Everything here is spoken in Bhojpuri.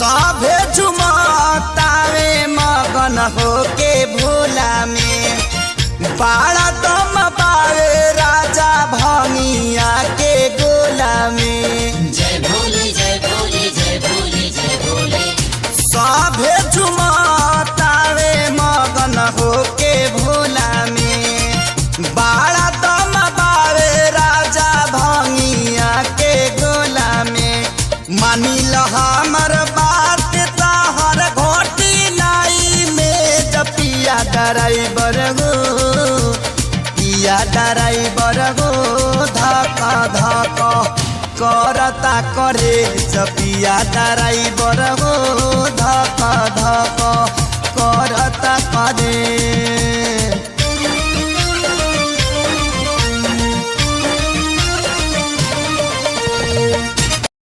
सभे झुमतावे मगन होके भोला में बाड़ा दम पावे राजा भंगिया के गोला में। जय भोले जय भोले जय भोले जय भोले। सभे झुमतावे मगन होके भोला में बाड़ा दम पावे राजा भंगिया के गोला में। मानी ल हमर बात तहर घोटी नाई में जपिया ड्राइवर गो पिया ड्राइवर गो धक धक करता करे जपिया ड्राइवर गो धक धक करता करे।